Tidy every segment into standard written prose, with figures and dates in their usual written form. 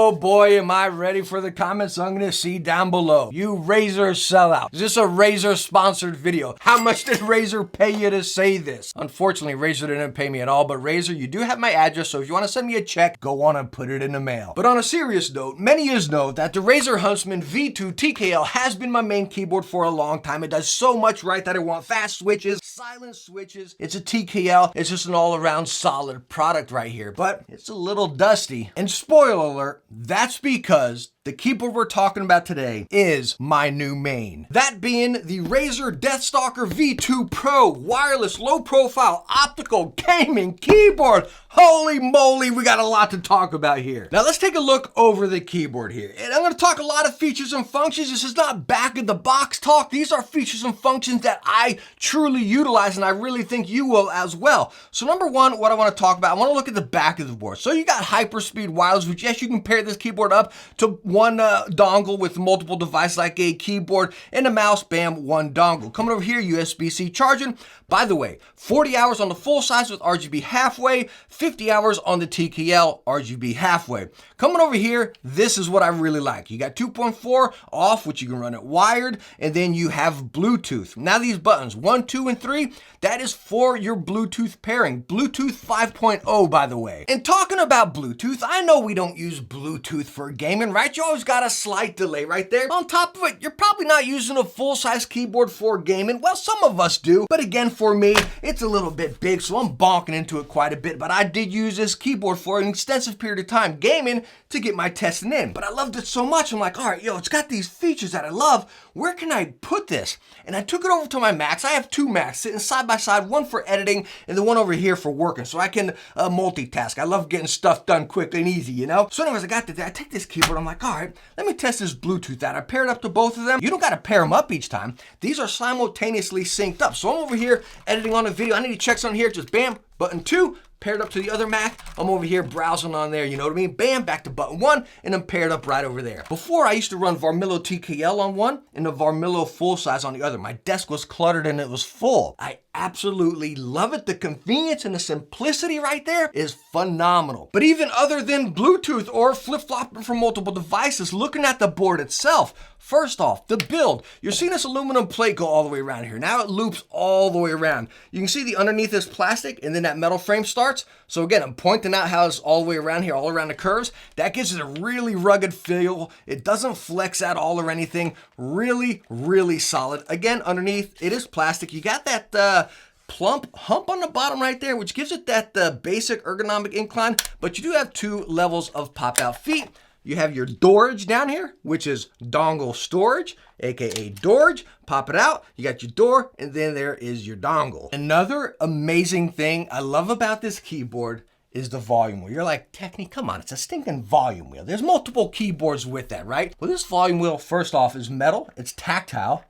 Oh boy, am I ready for the comments I'm gonna see down below. You Razer sellout. Is this a Razer sponsored video? How much did Razer pay you to say this? Unfortunately, Razer didn't pay me at all, but Razer, you do have my address, so if you wanna send me a check, go on and put it in the mail. But on a serious note, many of you know that the Razer Huntsman V2 TKL has been my main keyboard for a long time. It does so much right that I want fast switches, silent switches. It's a TKL. It's just an all-around solid product right here, but it's a little dusty. And spoiler alert, that's because the keyboard we're talking about today is my new main. That being the Razer Deathstalker V2 Pro wireless, low profile, optical gaming keyboard. Holy moly, we got a lot to talk about here. Now let's take a look over the keyboard here. And I'm gonna talk a lot of features and functions. This is not back of the box talk. These are features and functions that I truly utilize, and I really think you will as well. So number one, what I wanna talk about, I wanna look at the back of the board. So you got hyperspeed wireless, which yes, you can pair this keyboard up to one dongle with multiple devices like a keyboard and a mouse, bam, one dongle. Coming over here, USB-C charging. By the way, 40 hours on the full size with RGB halfway, 50 hours on the TKL RGB halfway. Coming over here, this is what I really like. You got 2.4 off, which you can run it wired, and then you have Bluetooth. Now these buttons, 1, 2, and 3, that is for your Bluetooth pairing. Bluetooth 5.0, by the way. And talking about Bluetooth, I know we don't use Bluetooth for gaming, right? You always got a slight delay right there. On top of it, you're probably not using a full-size keyboard for gaming. Well, some of us do, but again, for me, it's a little bit big, so I'm bonking into it quite a bit, but I did use this keyboard for an extensive period of time gaming to get my testing in. But I loved it so much, I'm like, all right, it's got these features that I love. Where can I put this? And I took it over to my Macs. I have two Macs sitting side by side, one for editing and the one over here for working, so I can multitask. I love getting stuff done quick and easy, you know? So anyways, I take this keyboard, I'm like, all right, let me test this Bluetooth out. I paired up to both of them. You don't gotta pair them up each time. These are simultaneously synced up. So I'm over here editing on a video. I need to check something here, just bam, button 2, paired up to the other Mac. I'm over here browsing on there, you know what I mean? Bam, back to button 1, and I'm paired up right over there. Before, I used to run Varmillo TKL on one and the Varmillo full size on the other. My desk was cluttered and it was full. I absolutely love it. The convenience and the simplicity right there is phenomenal. But even other than Bluetooth or flip-flopping from multiple devices, looking at the board itself, first off, the build. You're seeing this aluminum plate go all the way around here. Now it loops all the way around. You can see the underneath is plastic and then that metal frame starts. So again, I'm pointing out how it's all the way around here, all around the curves. That gives it a really rugged feel. It doesn't flex at all or anything. Really, really solid. Again, underneath it is plastic. You got that plump hump on the bottom right there, which gives it that basic ergonomic incline, but you do have two levels of pop-out feet. You have your storage down here, which is dongle storage, aka storage. Pop it out, you got your door, and then there is your dongle. Another amazing thing I love about this keyboard is the volume wheel. You're like, Techne, come on, it's a stinking volume wheel. There's multiple keyboards with that, right? Well, this volume wheel, first off, is metal. It's tactile.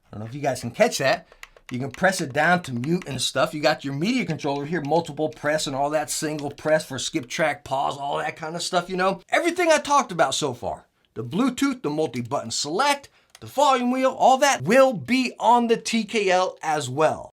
I don't know if you guys can catch that. You can press it down to mute and stuff. You got your media controller here, multiple press and all that, single press for skip, track, pause, all that kind of stuff, you know? Everything I talked about so far, the Bluetooth, the multi-button select, the volume wheel, all that will be on the TKL as well.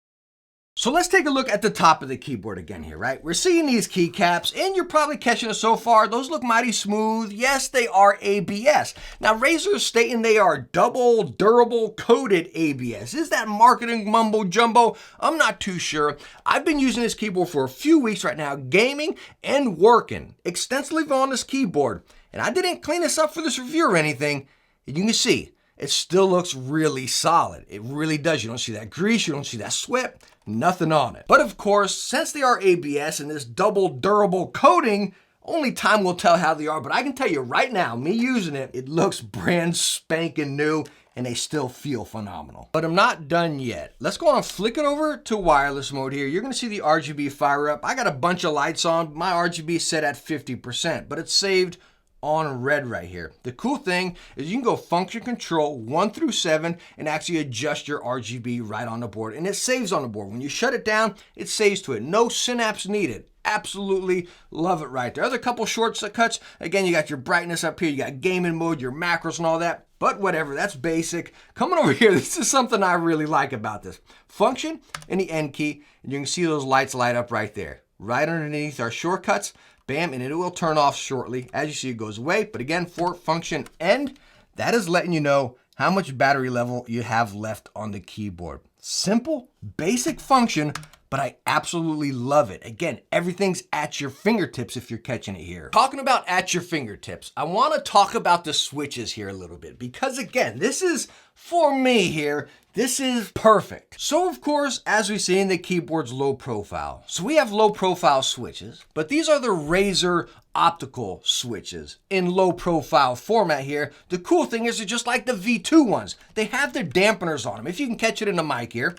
So let's take a look at the top of the keyboard again here, right? We're seeing these keycaps, and you're probably catching it so far. Those look mighty smooth. Yes, they are ABS. Now, Razer is stating they are double durable coated ABS. Is that marketing mumbo jumbo? I'm not too sure. I've been using this keyboard for a few weeks right now, gaming and working extensively on this keyboard. And I didn't clean this up for this review or anything. And you can see, it still looks really solid. It really does. You don't see that grease, you don't see that sweat, nothing on it. But of course, since they are ABS and this double durable coating, only time will tell how they are. But I can tell you right now, me using it, it looks brand spanking new and they still feel phenomenal. But I'm not done yet. Let's go on and flick it over to wireless mode here. You're gonna see the RGB fire up. I got a bunch of lights on. My RGB is set at 50%, but it's saved on red right here. The cool thing is you can go function control 1 through 7 and actually adjust your RGB right on the board, and it saves on the board. When you shut it down, it saves to it. No synapse needed. Absolutely love it right there. Other couple shortcuts. Again, you got your brightness up here, you got gaming mode, your macros and all that, but whatever, that's basic. Coming over here, this is something I really like about this. Function and the N key, and you can see those lights light up right there. Right underneath our shortcuts, bam, and it will turn off shortly. As you see, it goes away. But again, for function end, that is letting you know how much battery level you have left on the keyboard. Simple, basic function, but I absolutely love it. Again, everything's at your fingertips if you're catching it here. Talking about at your fingertips, I want to talk about the switches here a little bit because again, this is, for me here, this is perfect. So of course, as we see in the keyboard's low profile. So we have low profile switches, but these are the Razer optical switches in low profile format here. The cool thing is they're just like the V2 ones. They have their dampeners on them. If you can catch it in the mic here.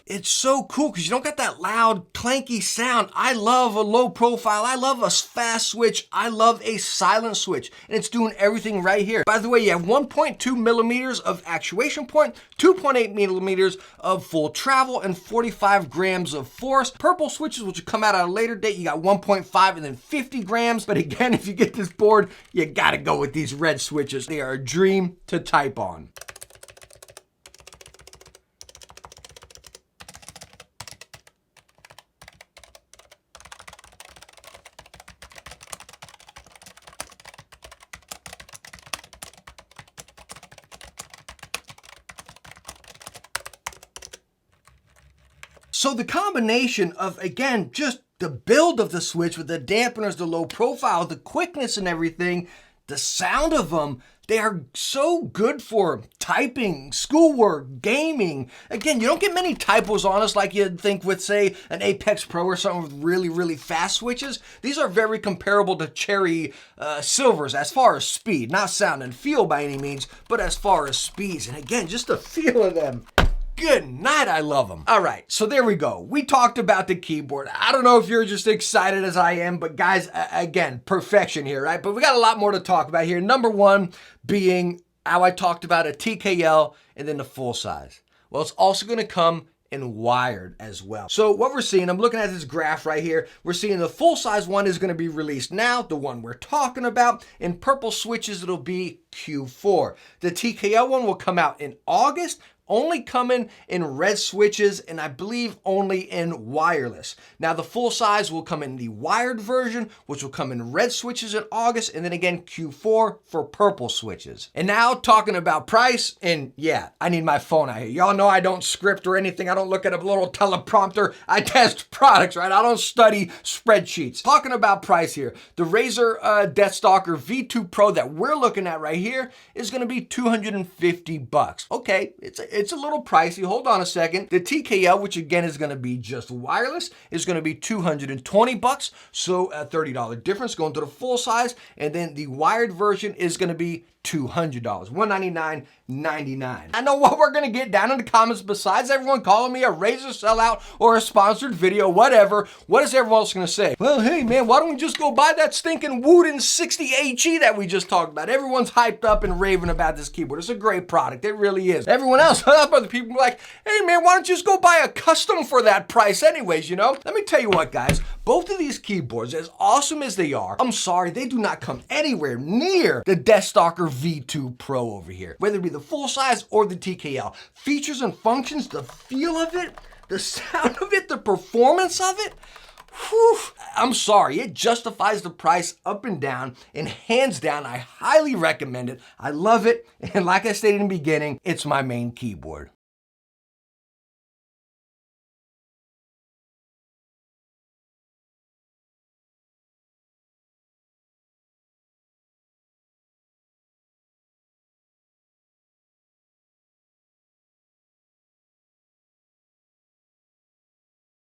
It's so cool because you don't get that loud, clanky sound. I love a low profile. I love a fast switch. I love a silent switch. And it's doing everything right here. By the way, you have 1.2 millimeters of actuation point, 2.8 millimeters of full travel, and 45 grams of force. Purple switches, which will come out at a later date, you got 1.5 and then 50 grams. But again, if you get this board, you gotta go with these red switches. They are a dream to type on. So the combination of, again, just the build of the switch with the dampeners, the low profile, the quickness and everything, the sound of them, they are so good for typing, schoolwork, gaming. Again, you don't get many typos on us like you'd think with, say, an Apex Pro or something with really, really fast switches. These are very comparable to Cherry Silvers as far as speed, not sound and feel by any means, but as far as speeds. And again, just the feel of them. Good night, I love them. All right, so there we go. We talked about the keyboard. I don't know if you're just excited as I am, but guys, again, perfection here, right? But we got a lot more to talk about here. Number one being how I talked about a TKL and then the full size. Well, it's also gonna come in wired as well. So what we're seeing, I'm looking at this graph right here. We're seeing the full size one is gonna be released now, the one we're talking about. In purple switches, it'll be Q4. The TKL one will come out in August, only coming in red switches, and I believe only in wireless. Now the full size will come in the wired version, which will come in red switches in August, and then again Q4 for purple switches. And now talking about price, and yeah, I need my phone out here. Y'all know I don't script or anything. I don't look at a little teleprompter. I test products, right? I don't study spreadsheets. Talking about price here, the Razer Deathstalker V2 Pro that we're looking at right here is gonna be $250. Okay, it's a little pricey. Hold on a second. The TKL, which again is going to be just wireless, is going to be $220. So a $30 difference going to the full size. And then the wired version is going to be $200, $199.99. I know what we're gonna get down in the comments besides everyone calling me a Razer sellout or a sponsored video, whatever. What is everyone else gonna say? Well, hey man, why don't we just go buy that stinking Wooden 60HE that we just talked about? Everyone's hyped up and raving about this keyboard. It's a great product, it really is. Everyone else, other people like, hey man, why don't you just go buy a custom for that price anyways, you know? Let me tell you what, guys, both of these keyboards, as awesome as they are, I'm sorry, they do not come anywhere near the Deathstalker V2 Pro over here. Whether it be the full size or the TKL. Features and functions, the feel of it, the sound of it, the performance of it, whew, I'm sorry, it justifies the price up and down, and hands down, I highly recommend it. I love it, and like I stated in the beginning, it's my main keyboard.